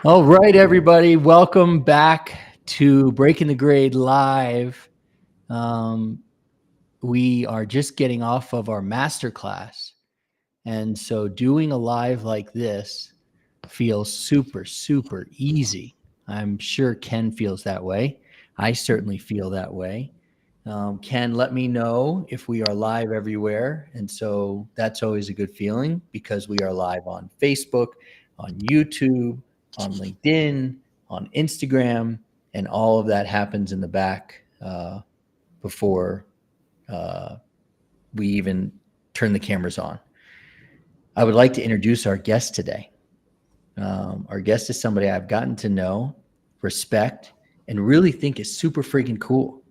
All right, everybody, welcome back to Breaking the Grade Live. Um, we are just getting off of our masterclass, and so doing a live like this feels super, super easy. I'm sure Ken feels that way. I certainly feel that way. Ken, let me know if we are live everywhere, and so that's always a good feeling because we are live on Facebook, on YouTube, on LinkedIn, on Instagram, and all of that happens in the back before uh, we even turn the cameras on. I would like to introduce our guest today. Our guest is somebody I've gotten to know, respect, and really think is super freaking cool.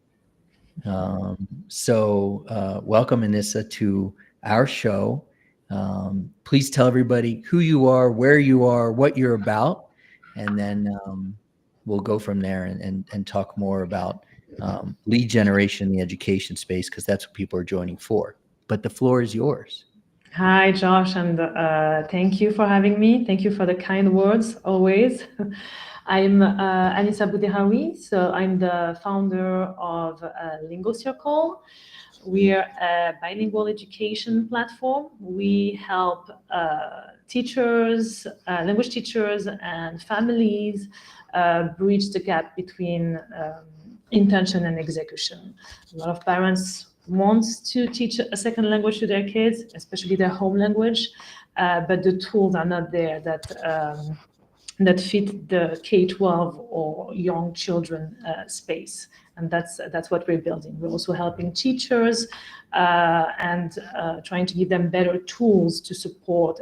Welcome, Anissa, to our show. Please tell everybody who you are, where you are, what you're about, and then we'll go from there and talk more about lead generation in the education space because that's what people are joining for. But the floor is yours. Hi, Josh, and thank you for having me. Thank you for the kind words, always. I'm Anissa Bouderraoui, so I'm the founder of Lingo Circle. We're a bilingual education platform. We help teachers, language teachers, and families bridge the gap between intention and execution. A lot of parents want to teach a second language to their kids, especially their home language, but the tools are not there that fit the K-12 or young children space. And that's what we're building. We're also helping teachers and trying to give them better tools to support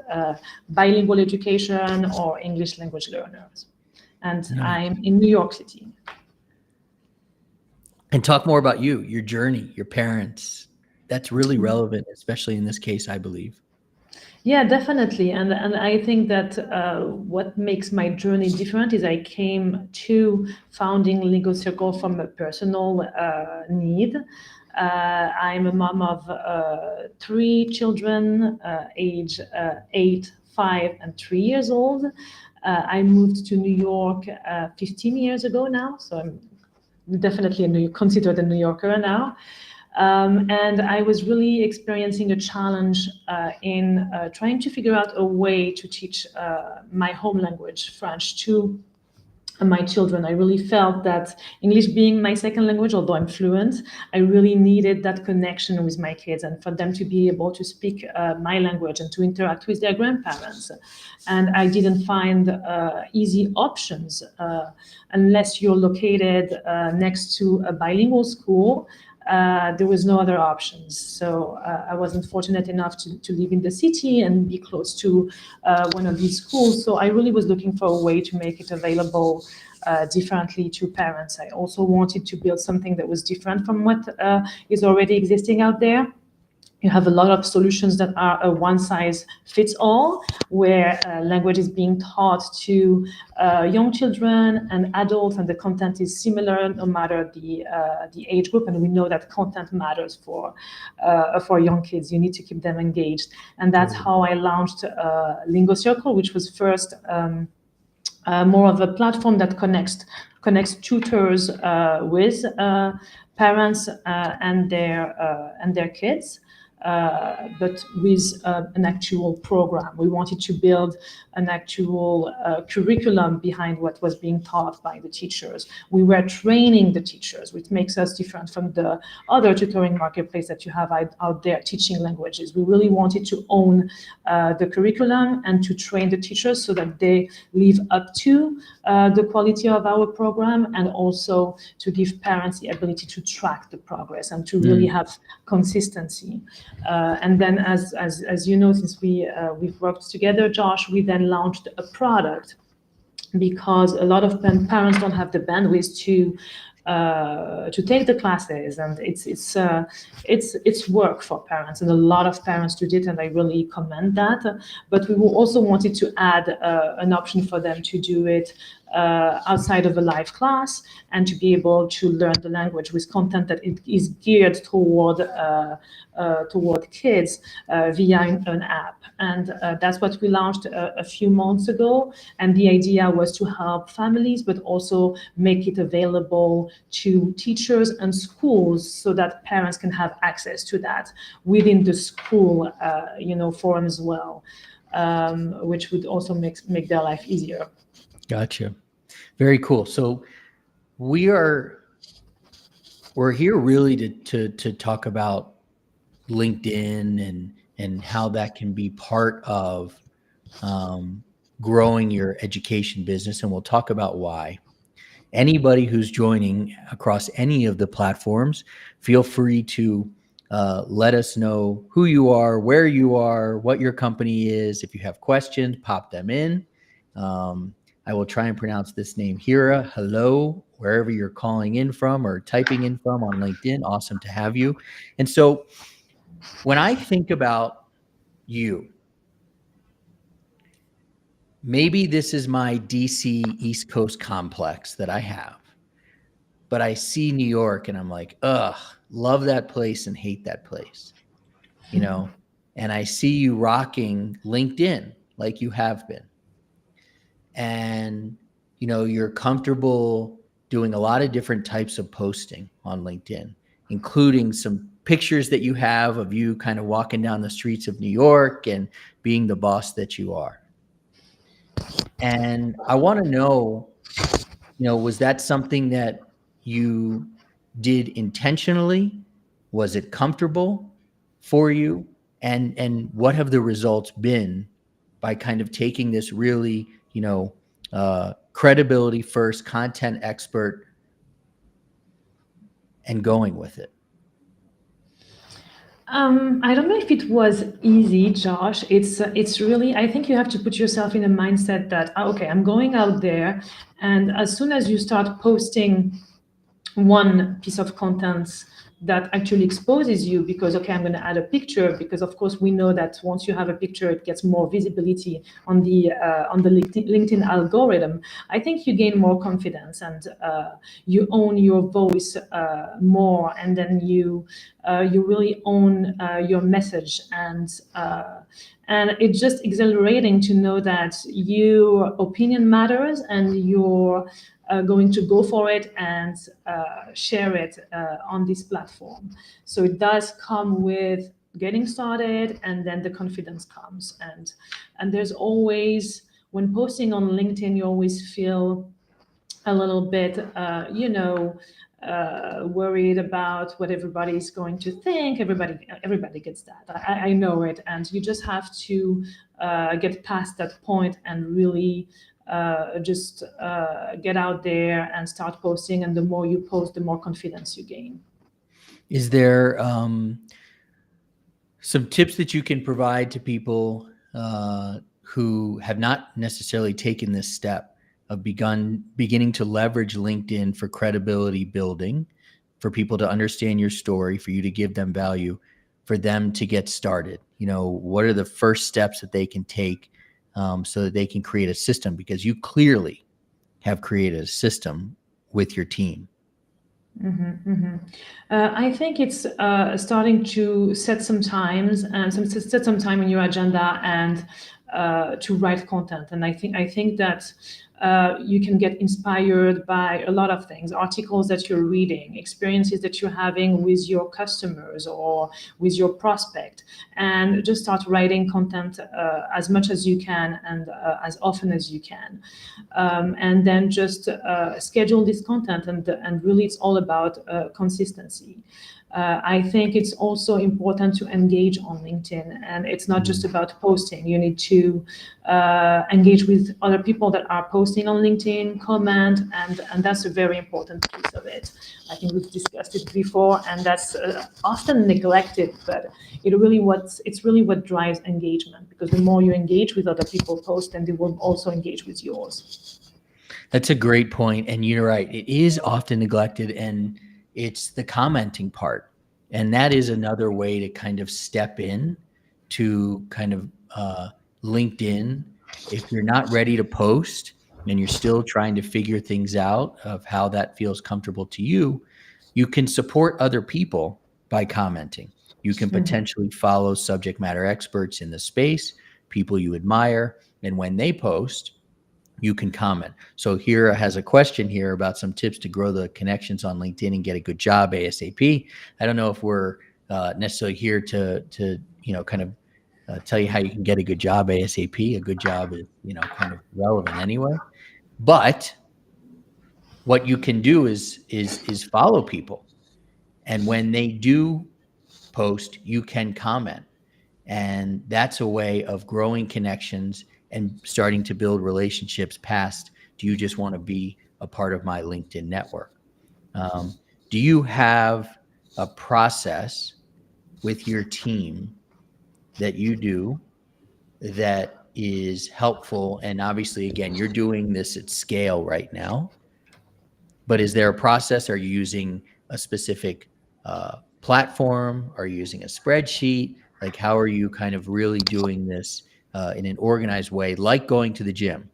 bilingual education or English language learners. And I'm in New York City. And talk more about you, your journey, your parents. That's really relevant, especially in this case, I believe. Yeah, definitely. And I think that what makes my journey different is I came to founding Lingo Circle from a personal need. I'm a mom of three children, age 8, 5, and 3 years old. I moved to New York 15 years ago now, so I'm definitely considered a New Yorker now. And I was really experiencing a challenge in trying to figure out a way to teach my home language, French, to my children. I really felt that English being my second language, although I'm fluent, I really needed that connection with my kids and for them to be able to speak my language and to interact with their grandparents. And I didn't find easy options unless you're located next to a bilingual school. There was no other options. So I wasn't fortunate enough to live in the city and be close to one of these schools. So I really was looking for a way to make it available differently to parents. I also wanted to build something that was different from what is already existing out there. You have a lot of solutions that are a one-size-fits-all, where language is being taught to young children and adults, and the content is similar no matter the age group. And we know that content matters for young kids. You need to keep them engaged, and that's how I launched Lingo Circle, which was first more of a platform that connects tutors with parents and their kids. But with an actual program. We wanted to build an actual curriculum behind what was being taught by the teachers. We were training the teachers, which makes us different from the other tutoring marketplace that you have out there teaching languages. We really wanted to own the curriculum and to train the teachers so that they live up to the quality of our program, and also to give parents the ability to track the progress and to really have consistency. And then, as you know, since we've worked together, Josh, we then launched a product because a lot of parents don't have the bandwidth to to take the classes, and it's work for parents, and a lot of parents do it, and I really commend that. But we also wanted to add an option for them to do it outside of a live class, and to be able to learn the language with content that it is geared toward kids via an app. And that's what we launched a few months ago. And the idea was to help families, but also make it available to teachers and schools so that parents can have access to that within the school, forum as well, which would also make their life easier. Gotcha. Very cool. So we're here really to talk about LinkedIn and how that can be part of growing your education business. And we'll talk about why. Anybody who's joining across any of the platforms, feel free to let us know who you are, where you are, what your company is. If you have questions, pop them in. I will try and pronounce this name, Hira. Hello, wherever you're calling in from or typing in from on LinkedIn. Awesome to have you. And so when I think about you, maybe this is my DC East Coast complex that I have, but I see New York and I'm like, ugh, love that place and hate that place, and I see you rocking LinkedIn like you have been. And, you're comfortable doing a lot of different types of posting on LinkedIn, including some pictures that you have of you kind of walking down the streets of New York and being the boss that you are. And I want to know, was that something that you did intentionally? Was it comfortable for you? And what have the results been by kind of taking this really, credibility first, content expert, and going with it? I don't know if it was easy, Josh. It's really, I think you have to put yourself in a mindset that, okay, I'm going out there, and as soon as you start posting one piece of content that actually exposes you, because, okay, I'm going to add a picture, because of course we know that once you have a picture, it gets more visibility on the LinkedIn algorithm. I think you gain more confidence, and you own your voice more, and then you really own your message, and it's just exhilarating to know that your opinion matters, and you're going to go for it and share it on this platform. So it does come with getting started, and then the confidence comes. And there's always, when posting on LinkedIn, you always feel a little bit, worried about what everybody's going to think. Everybody gets that. I know it, and you just have to get past that point and really just get out there and start posting. And the more you post, the more confidence you gain. Is there some tips that you can provide to people who have not necessarily taken this step of beginning to leverage LinkedIn for credibility building, for people to understand your story, for you to give them value, for them to get started? What are the first steps that they can take so that they can create a system? Because you clearly have created a system with your team. I think it's starting to set some time in your agenda and to write content. And I think that you can get inspired by a lot of things: articles that you're reading, experiences that you're having with your customers or with your prospect, and just start writing content as much as you can, and as often as you can. And then just schedule this content, and really it's all about consistency. I think it's also important to engage on LinkedIn, and it's not just about posting. You need to engage with other people that are posting on LinkedIn, comment, and that's a very important piece of it. I think we've discussed it before, and that's often neglected, but it's really what drives engagement, because the more you engage with other people post, then they will also engage with yours. That's a great point, and you're right. It is often neglected, and it's the commenting part, and that is another way to kind of step in to kind of LinkedIn. If you're not ready to post and you're still trying to figure things out of how that feels comfortable to you, you can support other people by commenting. You can potentially follow subject matter experts in the space, people you admire, and when they post, you can comment. So here has a question here about some tips to grow the connections on LinkedIn and get a good job ASAP. I don't know if we're necessarily here to kind of tell you how you can get a good job ASAP. A good job is kind of relevant anyway. But what you can do is follow people, and when they do post, you can comment. And that's a way of growing connections and starting to build relationships past, do you just want to be a part of my LinkedIn network? Do you have a process with your team that you do that is helpful? And obviously, again, you're doing this at scale right now, but is there a process? Are you using a specific platform? Are you using a spreadsheet? Like, how are you kind of really doing this in an organized way, like going to the gym?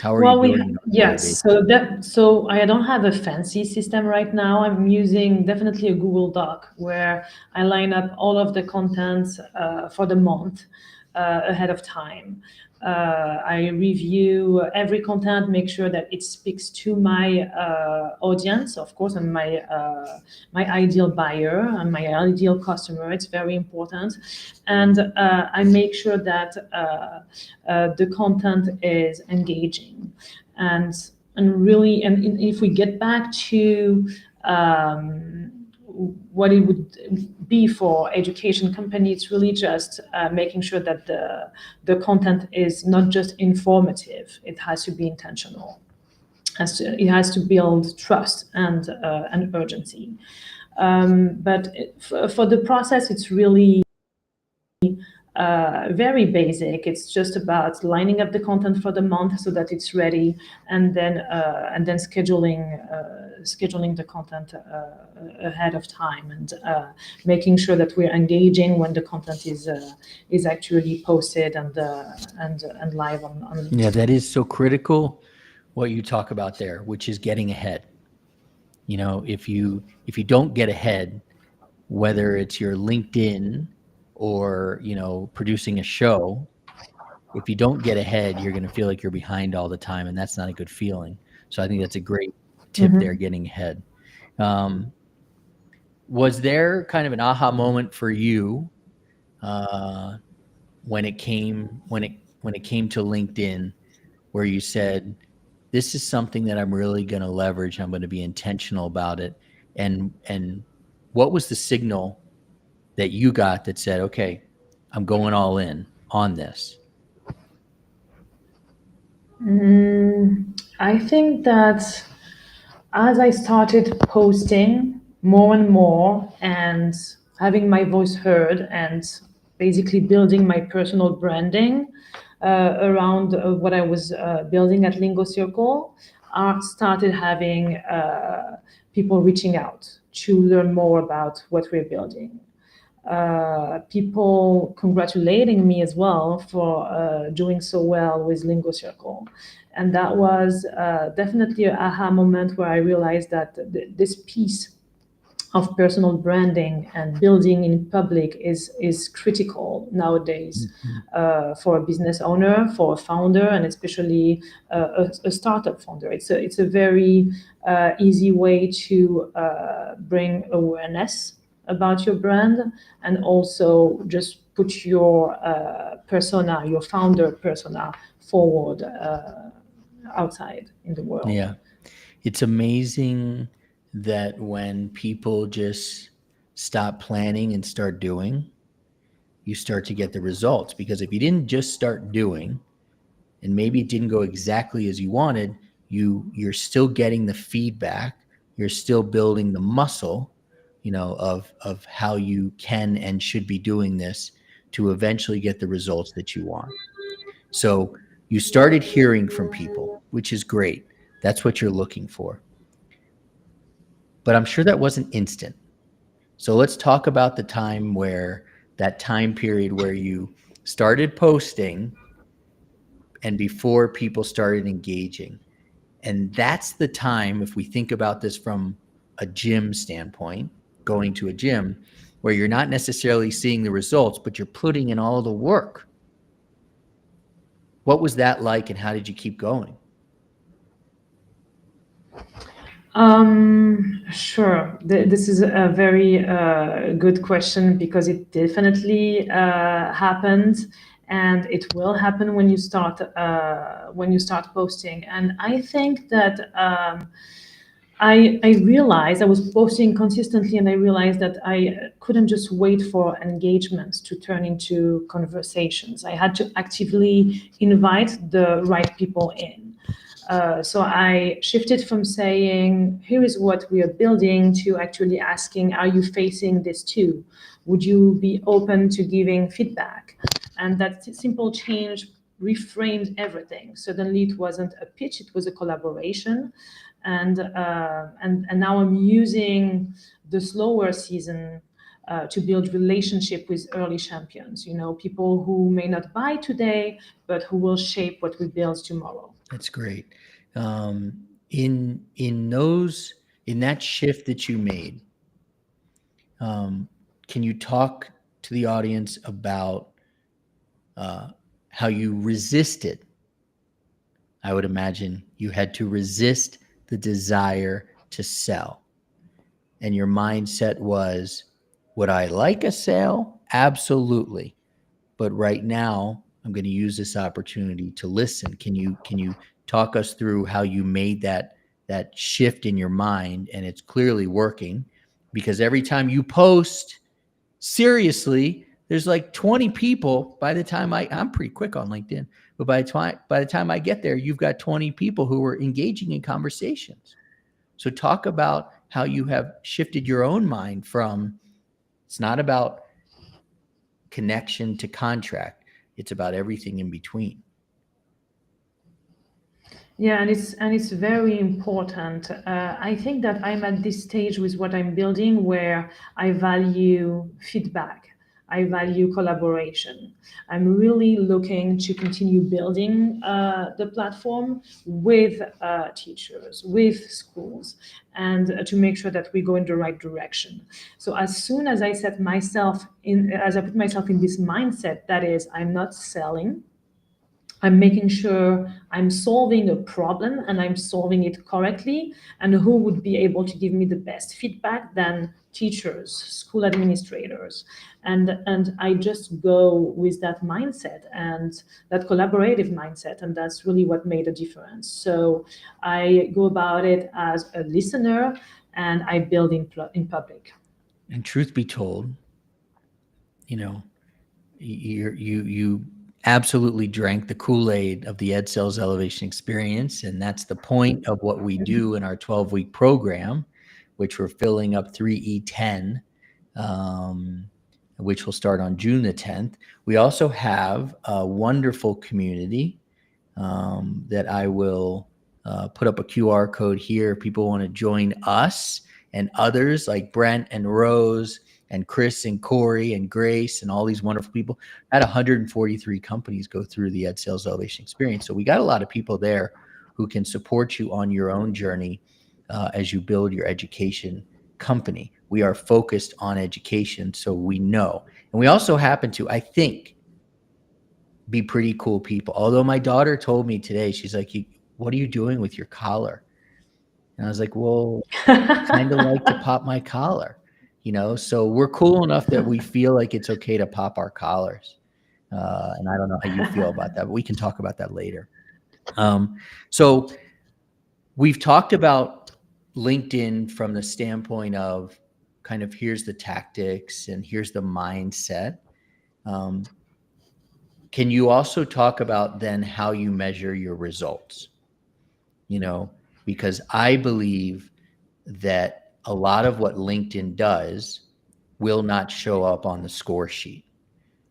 How are you Well, doing it on a daily yes. basis? So I don't have a fancy system right now. I'm using definitely a Google Doc where I line up all of the contents for the month ahead of time. I review every content, make sure that it speaks to my audience, of course, and my ideal buyer and my ideal customer. It's very important, and I make sure that the content is engaging, and really, and if we get back to what it would be for education company, it's really just making sure that the content is not just informative, it has to be intentional. It has to build trust and urgency. But for the process, it's really very basic. It's just about lining up the content for the month so that it's ready, and then scheduling the content ahead of time, and making sure that we're engaging when the content is actually posted and live on. Yeah, that is so critical, what you talk about there, which is getting ahead. If you don't get ahead, whether it's your LinkedIn or producing a show, if you don't get ahead, you're going to feel like you're behind all the time, and that's not a good feeling. So I think that's a great tip there, getting ahead. Was there kind of an aha moment for you when it came to LinkedIn, where you said, this is something that I'm really going to leverage, I'm going to be intentional about it? And what was the signal that you got that said, okay, I'm going all in on this? I think that as I started posting more and more and having my voice heard, and basically building my personal branding around what I was building at Lingo Circle, I started having people reaching out to learn more about what we're building. People congratulating me as well for doing so well with Lingo Circle. And that was definitely an aha moment where I realized that this piece of personal branding and building in public is critical nowadays for a business owner, for a founder, and especially a startup founder. It's a very easy way to bring awareness about your brand, and also just put your persona, your founder persona, forward outside in the world. Yeah. It's amazing that when people just stop planning and start doing, you start to get the results. Because if you didn't just start doing, and maybe it didn't go exactly as you wanted, you're still getting the feedback, you're still building the muscle, of how you can and should be doing this to eventually get the results that you want. So you started hearing from people, which is great. That's what you're looking for. But I'm sure that wasn't instant. So let's talk about the time where that time period where you started posting and before people started engaging. And that's the time, if we think about this from a gym standpoint, going to a gym, where you're not necessarily seeing the results, but you're putting in all the work. What was that like, and how did you keep going? Sure. This is a very good question because it definitely happened, and it will happen when you start posting. And I think that I realized I was posting consistently, and I realized that I couldn't just wait for engagements to turn into conversations. I had to actively invite the right people in. So I shifted from saying, here is what we are building, to actually asking, are you facing this too? Would you be open to giving feedback? And that simple change reframed everything. Suddenly it wasn't a pitch, it was a collaboration. And now I'm using the slower season to build relationship with early champions, people who may not buy today, but who will shape what we build tomorrow. That's great. In that shift that you made, can you talk to the audience about how you resisted? I would imagine you had to resist the desire to sell. And your mindset was, would I like a sale? Absolutely. But right now, I'm going to use this opportunity to listen. Can you talk us through how you made that shift in your mind? And it's clearly working, because every time you post, seriously, there's like 20 people. By the time I'm pretty quick on LinkedIn, but by the time I get there, you've got 20 people who are engaging in conversations. So talk about how you have shifted your own mind from, it's not about connection to contract, it's about everything in between. Yeah, and it's very important. I think that I'm at this stage with what I'm building where I value feedback. I value collaboration. I'm really looking to continue building the platform with teachers, with schools, and to make sure that we go in the right direction. So as soon as I put myself in this mindset, that is, I'm not selling, I'm making sure I'm solving a problem and I'm solving it correctly. And who would be able to give me the best feedback than teachers, school administrators? And I just go with that mindset and that collaborative mindset. And that's really what made a difference. So I go about it as a listener, and I build in public. And truth be told, you absolutely drank the Kool-Aid of the Ed Sales Elevation Experience, and that's the point of what we do in our 12-week program, which we're filling up 3E10, which will start on June the 10th. We also have a wonderful community that I will put up a QR code here. If people want to join us and others like Brent and Rose and Chris and Corey and Grace and all these wonderful people. I had 143 companies go through the Ed Sales Elevation Experience. So we got a lot of people there who can support you on your own journey as you build your education company. We are focused on education, so we know. And we also happen to, I think, be pretty cool people. Although my daughter told me today, she's like, what are you doing with your collar? And I was like, well, I kind of like to pop my collar. So we're cool enough that we feel like it's okay to pop our collars. And I don't know how you feel about that, but we can talk about that later. So we've talked about LinkedIn from the standpoint of kind of, here's the tactics and here's the mindset. Can you also talk about then how you measure your results? Because I believe that a lot of what LinkedIn does will not show up on the score sheet.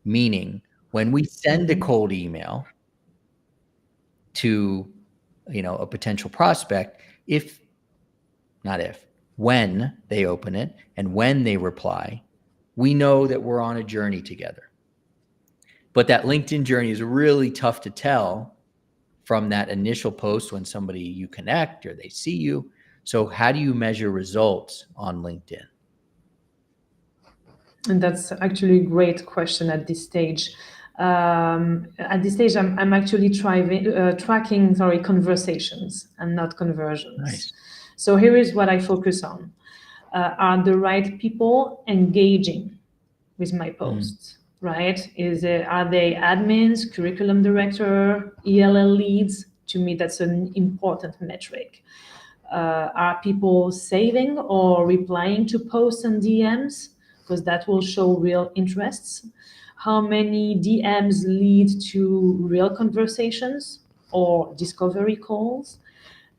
Meaning, when we send a cold email to a potential prospect, when they open it and when they reply, we know that we're on a journey together. But that LinkedIn journey is really tough to tell from that initial post when somebody you connect or they see you. So how do you measure results on LinkedIn? And that's actually a great question at this stage. I'm actually tracking conversations and not conversions. Nice. So here is what I focus on. Are the right people engaging with my posts, right? Are they admins, curriculum director, ELL leads? To me, that's an important metric. Are people saving or replying to posts and DMs? Because that will show real interests. How many DMs lead to real conversations or discovery calls?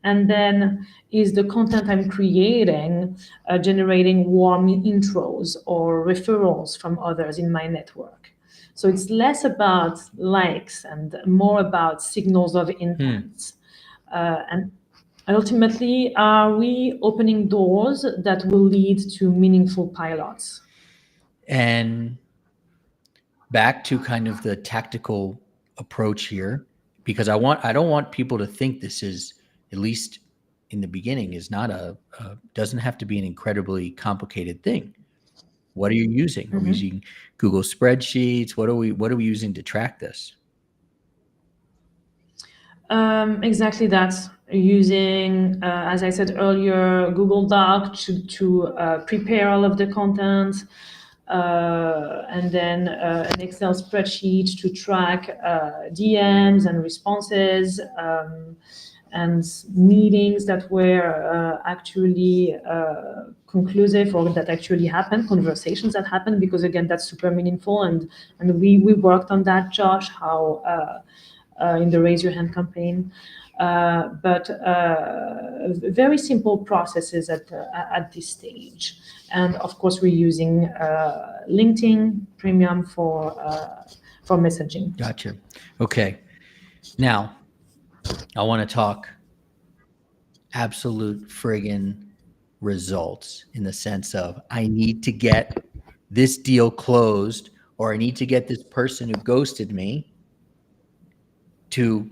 And then, is the content I'm creating generating warm intros or referrals from others in my network? So it's less about likes and more about signals of intent. And ultimately, are we opening doors that will lead to meaningful pilots? And back to kind of the tactical approach here, because I don't want people to think this is, at least in the beginning, is not doesn't have to be an incredibly complicated thing. What are you using? Are we using Google spreadsheets? What are we using to track this? Exactly that. Using, as I said earlier, Google Doc to prepare all of the content, and then an Excel spreadsheet to track DMs and responses, and meetings that were actually conclusive or that actually happened, conversations that happened, because again, that's super meaningful. And we worked on that, Josh, how in the Raise Your Hand campaign. But very simple processes at this stage. And of course, we're using LinkedIn Premium for messaging. Gotcha. Okay. Now, I want to talk absolute friggin' results, in the sense of, I need to get this deal closed, or I need to get this person who ghosted me to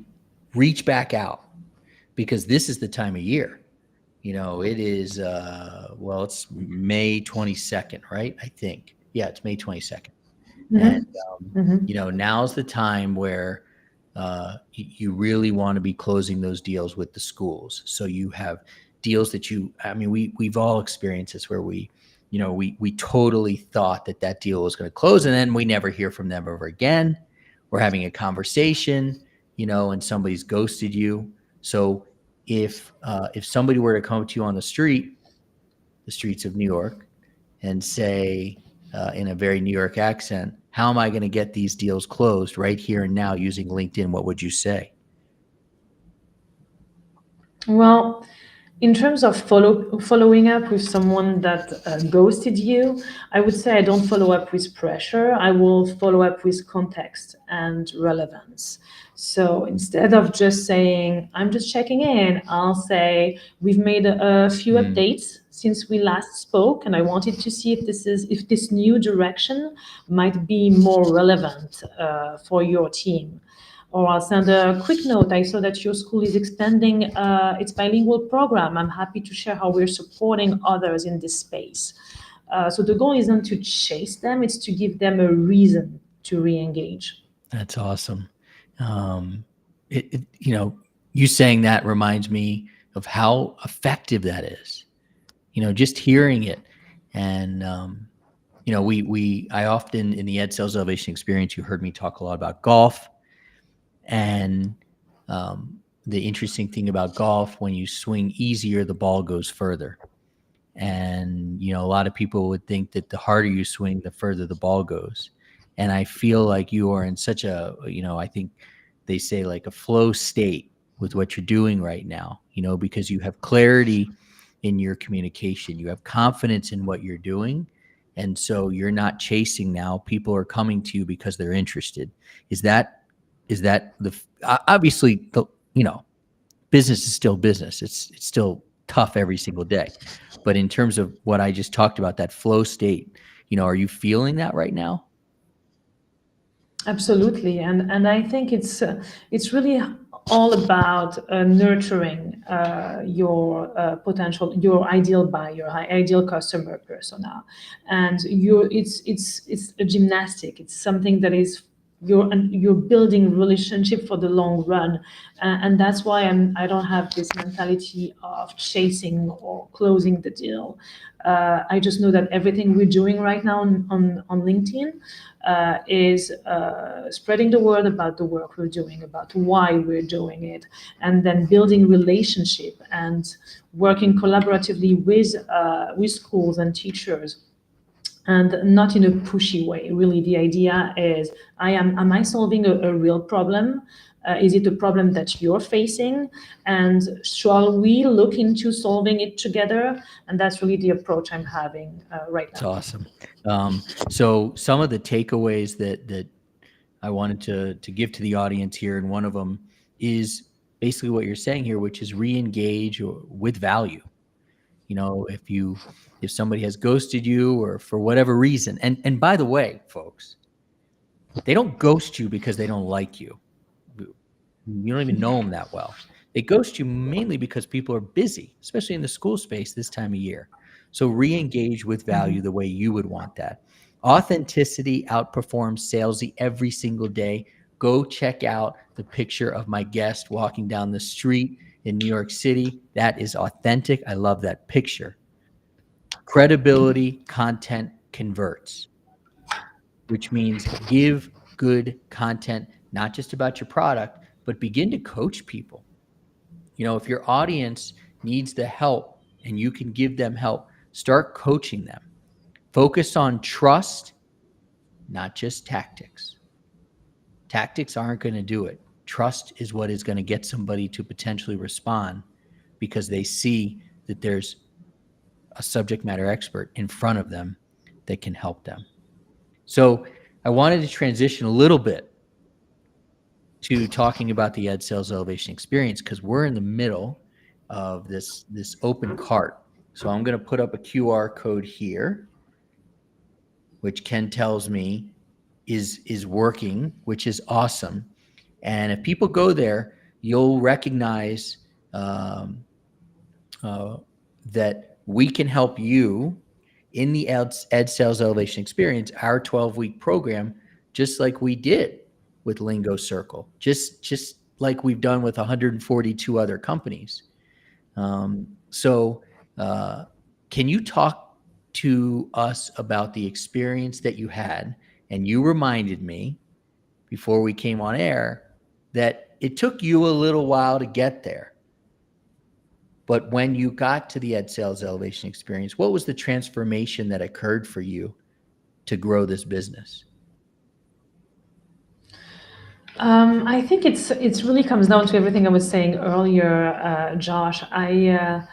reach back out, because this is the time of year. It is, it's May 22nd, right? I think. Yeah, it's May 22nd. And, now's the time where you really want to be closing those deals with the schools. So you have deals that we've all experienced this, where we totally thought that deal was going to close, and then we never hear from them ever again. We're having a conversation, and somebody's ghosted you. So if somebody were to come to you on the streets of New York, and say, in a very New York accent, how am I going to get these deals closed right here and now using LinkedIn? What would you say? Well, in terms of following up with someone that ghosted you, I would say I don't follow up with pressure. I will follow up with context and relevance. So instead of just saying, I'm just checking in, I'll say, we've made a few updates since we last spoke, and I wanted to see if this new direction might be more relevant for your team. Or I'll send a quick note. I saw that your school is expanding its bilingual program. I'm happy to share how we're supporting others in this space. So the goal isn't to chase them, it's to give them a reason to re-engage. That's awesome. You saying that reminds me of how effective that is. Just hearing it. And, I often, in the Ed Sales Elevation Experience, you heard me talk a lot about golf. And the interesting thing about golf, when you swing easier, the ball goes further. And, a lot of people would think that the harder you swing, the further the ball goes. And I feel like you are in such a, I think they say like a flow state with what you're doing right now, because you have clarity in your communication. You have confidence in what you're doing. And so you're not chasing now. People are coming to you because they're interested. Is that obviously, business is still business. It's still tough every single day. But in terms of what I just talked about, that flow state, are you feeling that right now? Absolutely, and I think it's really all about nurturing your potential, your ideal buyer, ideal customer persona, and it's a gymnastic. It's something that is you're building relationship for the long run, and that's why I don't have this mentality of chasing or closing the deal. I just know that everything we're doing right now on LinkedIn is spreading the word about the work we're doing, about why we're doing it, and then building relationship and working collaboratively with schools and teachers, and not in a pushy way. Really, the idea is, am I solving a real problem? Is it a problem that you're facing? And shall we look into solving it together? And that's really the approach I'm having right now. That's awesome. So some of the takeaways that I wanted to give to the audience here, and one of them is basically what you're saying here, which is re-engage with value. If somebody has ghosted you or for whatever reason, and by the way, folks, they don't ghost you because they don't like you. You don't even know them that well. They ghost you mainly because people are busy, especially in the school space this time of year. So re-engage with value the way you would want that. Authenticity outperforms salesy every single day. Go check out the picture of my guest walking down the street in New York City. That is authentic. I love that picture. Credibility content converts, which means give good content, not just about your product, but begin to coach people. If your audience needs the help and you can give them help, start coaching them. Focus on trust, not just tactics. Tactics aren't going to do it. Trust is what is going to get somebody to potentially respond, because they see that there's a subject matter expert in front of them that can help them. So I wanted to transition a little bit to talking about the Ed Sales Elevation Experience, because we're in the middle of this open cart. So I'm going to put up a QR code here, which Ken tells me is working, which is awesome. And if people go there, you'll recognize that we can help you in the Ed Sales Elevation Experience, our 12-week program, just like we did with Lingo Circle, just like we've done with 142 other companies. So can you talk to us about the experience that you had? And you reminded me before we came on air that it took you a little while to get there. But when you got to the Ed Sales Elevation Experience, what was the transformation that occurred for you to grow this business? I think it's really comes down to everything I was saying earlier, Josh. I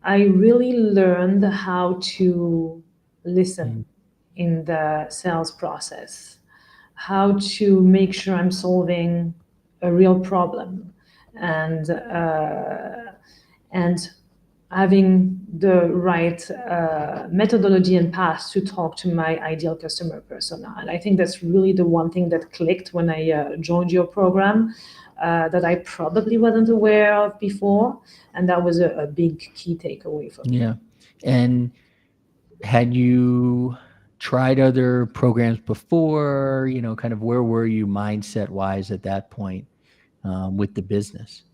really learned how to listen in the sales process, how to make sure I'm solving a real problem, and having the right methodology and path to talk to my ideal customer persona. And I think that's really the one thing that clicked when I joined your program, that I probably wasn't aware of before. And that was a big key takeaway for me. Yeah. And had you tried other programs before? Kind of where were you mindset-wise at that point with the business?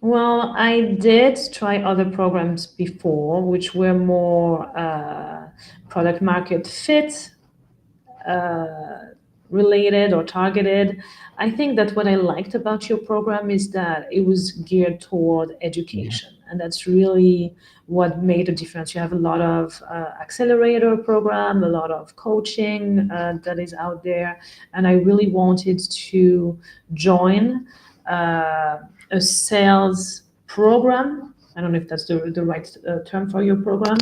Well, I did try other programs before, which were more product market fit related or targeted. I think that what I liked about your program is that it was geared toward education. And that's really what made a difference. You have a lot of accelerator program, a lot of coaching that is out there. And I really wanted to join a sales program I don't know if that's the right term for your program,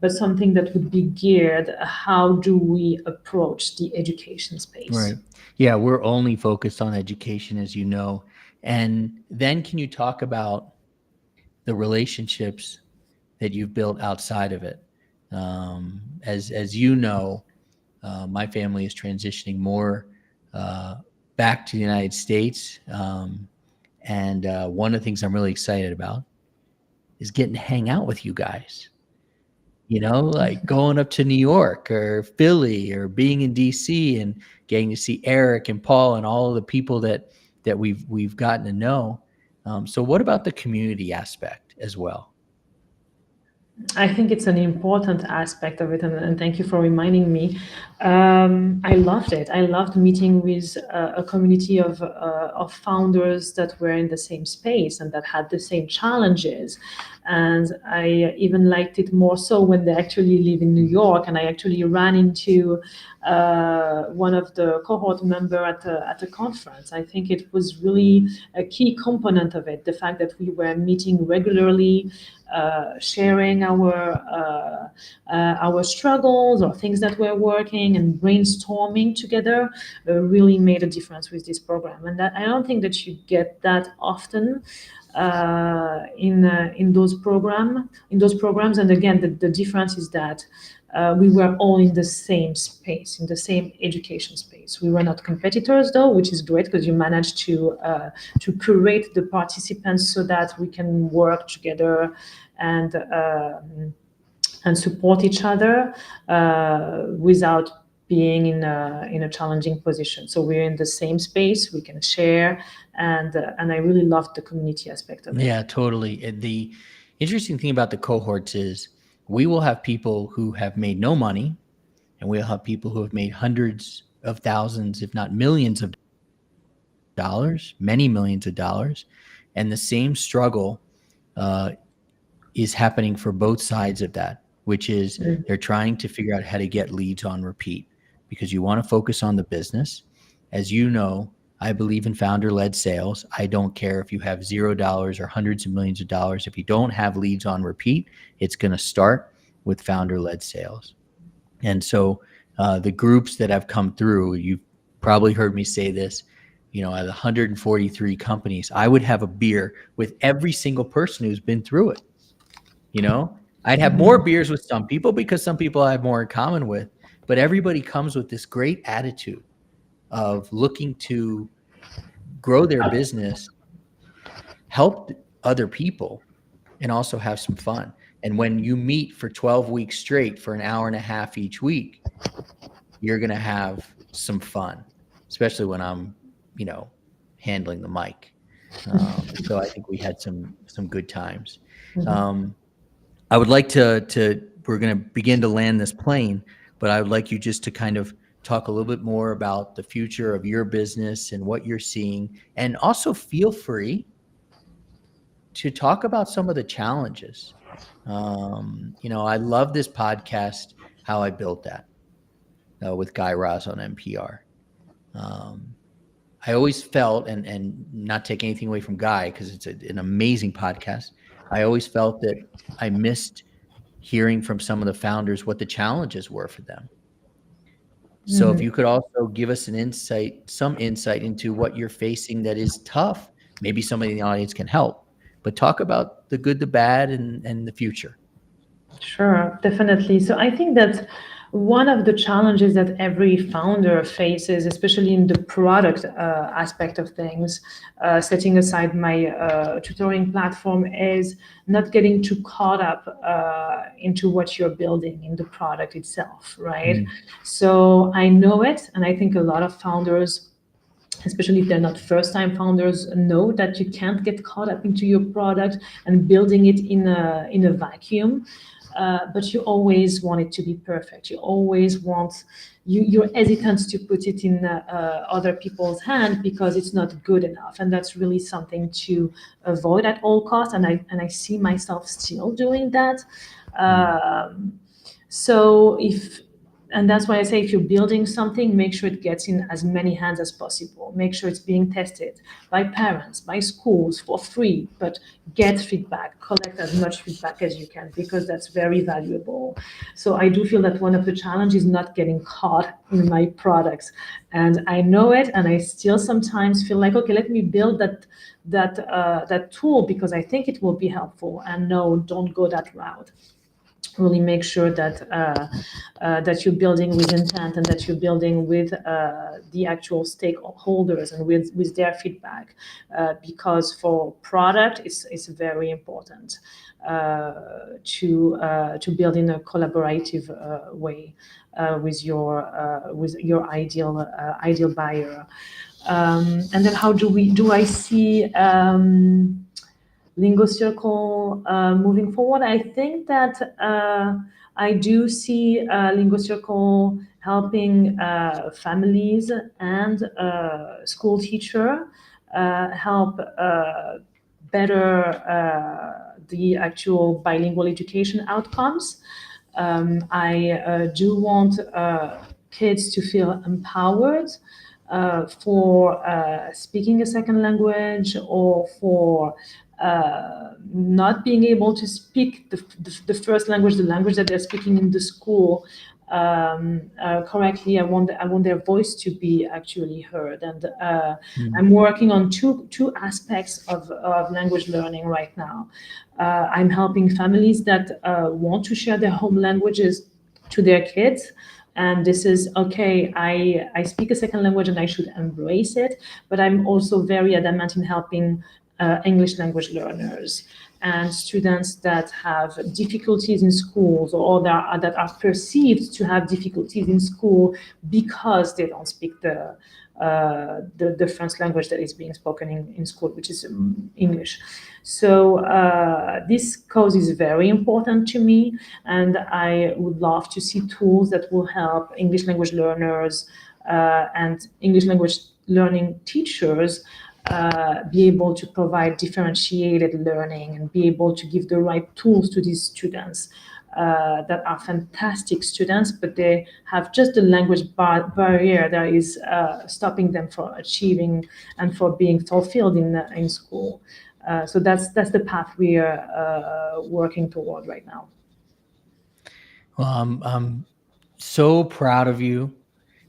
but something that would be geared, how do we approach the education space? Right. Yeah, we're only focused on education, as you know. And then can you talk about the relationships that you've built outside of it? As you know, my family is transitioning more back to the United States. And one of the things I'm really excited about is getting to hang out with you guys. Like going up to New York or Philly or being in DC and getting to see Eric and Paul and all of the people that we've gotten to know. So what about the community aspect as well? I think it's an important aspect of it, and thank you for reminding me. I loved it. I loved meeting with a community of founders that were in the same space and that had the same challenges. And I even liked it more so when they actually live in New York. And I actually ran into one of the cohort member at a conference. I think it was really a key component of it, the fact that we were meeting regularly, sharing our struggles or things that were working and brainstorming together really made a difference with this program. And that, I don't think that you get that often in those programs. And again, the difference is that we were all in the same space, in the same education space. We were not competitors, though, which is great because you manage to curate the participants so that we can work together and support each other without being in a challenging position. So we're in the same space, we can share, and I really loved the community aspect of it. Yeah, totally. And the interesting thing about the cohorts is we will have people who have made no money, and we'll have people who have made hundreds of thousands, if not millions of dollars, many millions of dollars. And the same struggle is happening for both sides of that, which is they're trying to figure out how to get leads on repeat because you want to focus on the business. As you know, I believe in founder-led sales. I don't care if you have $0 or hundreds of millions of dollars. If you don't have leads on repeat, it's going to start with founder-led sales. And so the groups that have come through, you've probably heard me say this, at 143 companies, I would have a beer with every single person who's been through it. I'd have more beers with some people because some people I have more in common with, but everybody comes with this great attitude of looking to grow their business, help other people, and also have some fun. And when you meet for 12 weeks straight for an hour and a half each week, you're going to have some fun, especially when I'm, handling the mic. So I think we had some good times. I would like we're going to begin to land this plane, but I would like you just to kind of talk a little bit more about the future of your business and what you're seeing. And also feel free to talk about some of the challenges. I love this podcast, How I Built That, with Guy Raz on NPR. I always felt, and not take anything away from Guy because it's an amazing podcast, I always felt that I missed hearing from some of the founders what the challenges were for them. So if you could also give us some insight into what you're facing that is tough, maybe somebody in the audience can help, but talk about the good, the bad, and the future. Sure, definitely. So I think that one of the challenges that every founder faces, especially in the product aspect of things, setting aside my tutoring platform, is not getting too caught up into what you're building in the product itself, right? So I know it, and I think a lot of founders, especially if they're not first-time founders, know that you can't get caught up into your product and building it in a vacuum. But you always want it to be perfect. You always want, you're hesitant to put it in other people's hands because it's not good enough. And that's really something to avoid at all costs. And I see myself still doing that. So And that's why I say if you're building something, make sure it gets in as many hands as possible. Make sure it's being tested by parents, by schools for free, but get feedback, collect as much feedback as you can, because that's very valuable. So I do feel that one of the challenges is not getting caught in my products. And I know it, and I still sometimes feel like, okay, let me build that tool because I think it will be helpful. And no, don't go that route. Really make sure that you're building with intent, and that you're building with the actual stakeholders and with their feedback, because for product it's very important to build in a collaborative way with your ideal buyer. And then how do I see Lingo Circle moving forward? I think that I do see Lingo Circle helping families and school teacher help better the actual bilingual education outcomes. I do want kids to feel empowered for speaking a second language, or for not being able to speak the first language, the language that they're speaking in the school, correctly. I want their voice to be actually heard. And I'm working on two aspects of language learning right now. I'm helping families that want to share their home languages to their kids. And this is okay, I speak a second language and I should embrace it, but I'm also very adamant in helping English language learners and students that have difficulties in schools, or that are perceived to have difficulties in school because they don't speak the French language that is being spoken in school, which is English. So this cause is very important to me, and I would love to see tools that will help English language learners and English language learning teachers be able to provide differentiated learning and be able to give the right tools to these students that are fantastic students, but they have just the language barrier that is stopping them from achieving and for being fulfilled in school. So that's the path we are working toward right now. Well, I'm so proud of you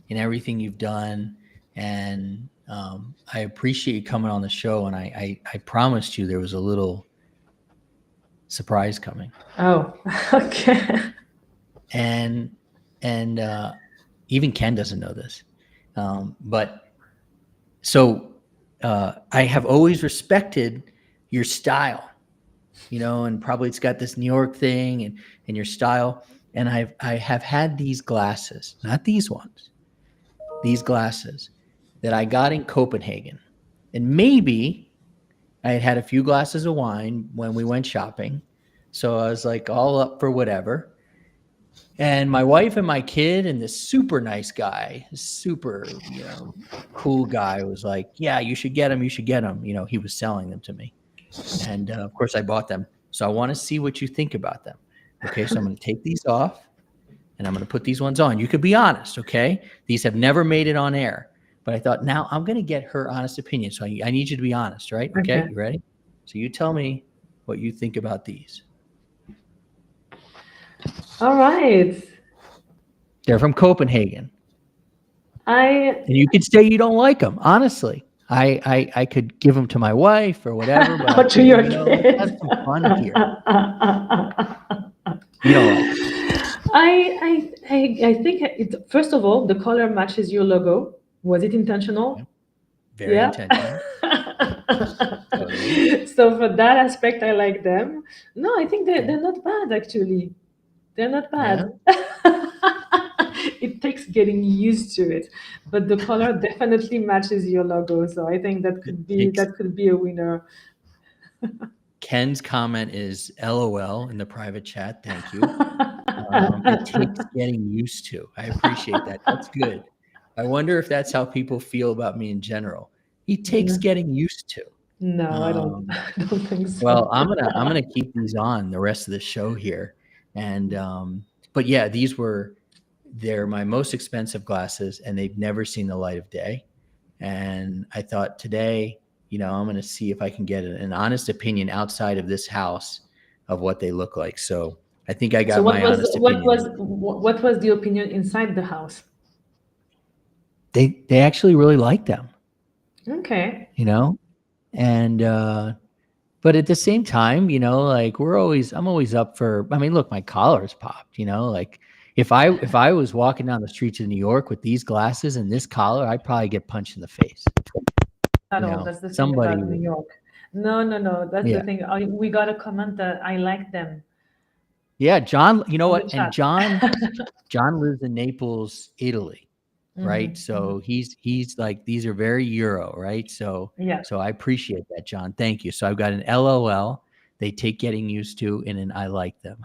and everything you've done, and I appreciate you coming on the show. And I promised you there was a little surprise coming. Oh, okay. And even Ken doesn't know this, but so I have always respected your style, and probably it's got this New York thing and your style. And I have had these glasses, not these ones, these glasses that I got in Copenhagen. And maybe I had a few glasses of wine when we went shopping. So I was like all up for whatever. And my wife and my kid and this super nice guy, super, cool guy was like, yeah, you should get them. You should get them. He was selling them to me. And of course I bought them. So I want to see what you think about them. Okay. So I'm going to take these off and I'm going to put these ones on. You could be honest. Okay. These have never made it on air, but I thought now I'm going to get her honest opinion. So I need you to be honest, right? Okay. You ready? So you tell me what you think about these. All right. They're from Copenhagen. And you could say you don't like them. Honestly, I could give them to my wife or whatever. But or to your kid. That's some fun here. You don't like them. I think first of all, the color matches your logo. Was it intentional? Very intentional. So for that aspect, I like them. No, I think they're not bad actually. They're not bad. Yeah. It takes getting used to it, but the color definitely matches your logo. So I think that could be a winner. Ken's comment is LOL in the private chat. Thank you. It takes getting used to. I appreciate that. That's good. I wonder if that's how people feel about me in general. It takes getting used to. No, I don't think so. Well, I'm gonna keep these on the rest of the show here, and but yeah, these were they're my most expensive glasses, and they've never seen the light of day. And I thought today, I'm going to see if I can get an honest opinion outside of this house of what they look like. So I think I got So my honest opinion. what was the opinion inside the house? They actually really like them. Okay. And but at the same time, like I'm always up for, look, my collar's popped, like if I was walking down the streets of New York with these glasses and this collar, I'd probably get punched in the face. At all. That's the thing Somebody about New York. No. That's the Yeah. thing. We got a comment that I like them. Yeah, John, you know On the what? And chat. John lives in Naples, Italy, right? So he's like, these are very Euro, right? So Yeah. so I appreciate that, John. Thank you. So I've got an LOL. They take getting used to, and an I like them.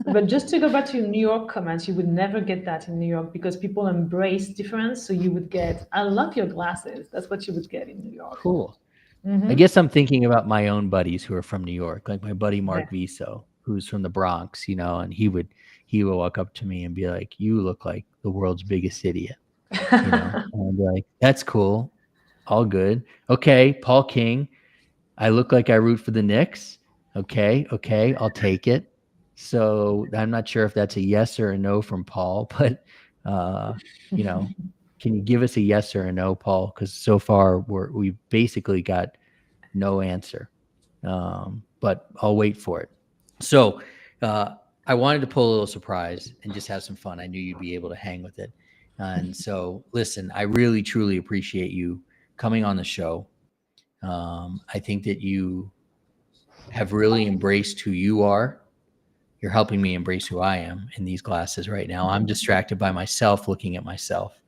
But just to go back to New York comments, you would never get that in New York because people embrace difference. So you would get, I love your glasses. That's what you would get in New York. Cool. I guess I'm thinking about my own buddies who are from New York, like my buddy Mark Viso, who's from the Bronx, and he would walk up to me and be like, "You look like the world's biggest idiot." And I'd be like, "That's cool. All good. Okay, Paul King, I look like I root for the Knicks. Okay, I'll take it." So I'm not sure if that's a yes or a no from Paul, but can you give us a yes or a no, Paul? Because so far we've basically got no answer, but I'll wait for it. So I wanted to pull a little surprise and just have some fun. I knew you'd be able to hang with it. And so, listen, I really, truly appreciate you coming on the show. I think that you have really embraced who you are. You're helping me embrace who I am in these glasses right now. I'm distracted by myself, looking at myself.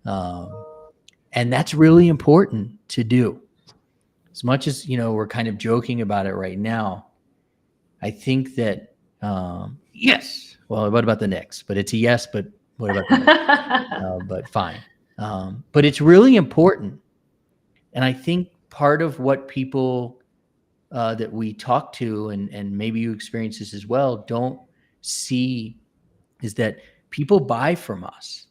And that's really important to do. As much as, we're kind of joking about it right now, I think that, yes. Well, what about the Knicks? But it's a yes, but what about the Knicks? But fine. But it's really important. And I think part of what people that we talk to, and maybe you experience this as well, don't see is that people buy from us.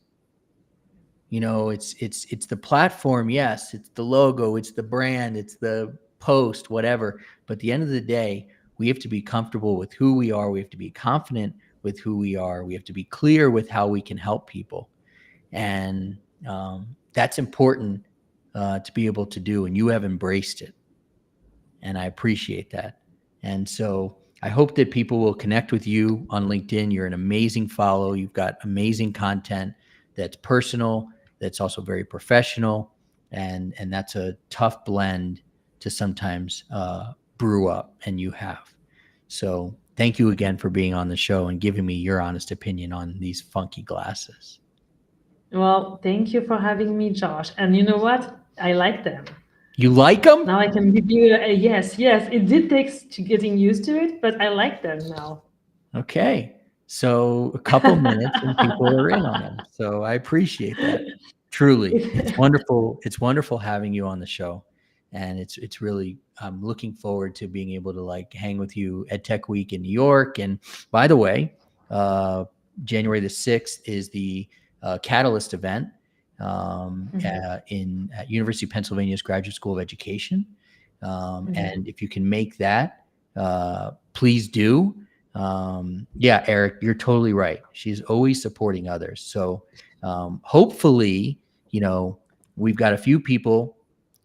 It's the platform, yes, it's the logo, it's the brand, it's the post, whatever. But at the end of the day, we have to be comfortable with who we are. We have to be confident with who we are. We have to be clear with how we can help people. And that's important to be able to do. And you have embraced it. And I appreciate that. And so I hope that people will connect with you on LinkedIn. You're an amazing follow. You've got amazing content that's personal, that's also very professional. And that's a tough blend to sometimes brew up, and you have. So thank you again for being on the show and giving me your honest opinion on these funky glasses. Well, thank you for having me, Josh. And you know what? I like them. You like them? Now I can give you a yes. Yes, it did take to getting used to it, but I like them now. Okay. So a couple minutes and people are in on them. So I appreciate that. Truly. It's wonderful. It's wonderful having you on the show. And it's really, I'm looking forward to being able to hang with you at Tech Week in New York. And by the way, January the 6th is the Catalyst event at University of Pennsylvania's Graduate School of Education. And if you can make that, please do. Yeah, Eric, you're totally right. She's always supporting others. So hopefully, we've got a few people.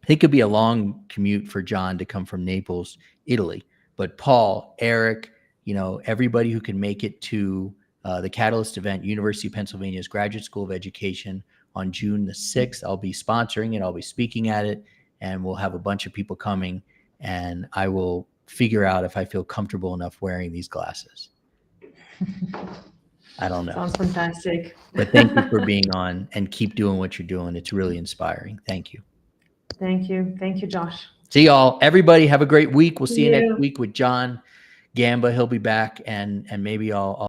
I think it'd be a long commute for John to come from Naples, Italy. But Paul, Eric, everybody who can make it to the Catalyst event, University of Pennsylvania's Graduate School of Education on June the 6th. I'll be sponsoring it. I'll be speaking at it, and we'll have a bunch of people coming, and I will figure out if I feel comfortable enough wearing these glasses. I don't know. Sounds fantastic. But thank you for being on, and keep doing what you're doing. It's really inspiring. Thank you. Thank you. Thank you, Josh. See y'all. Everybody have a great week. We'll see you next week with John Gamba. He'll be back, and maybe I'll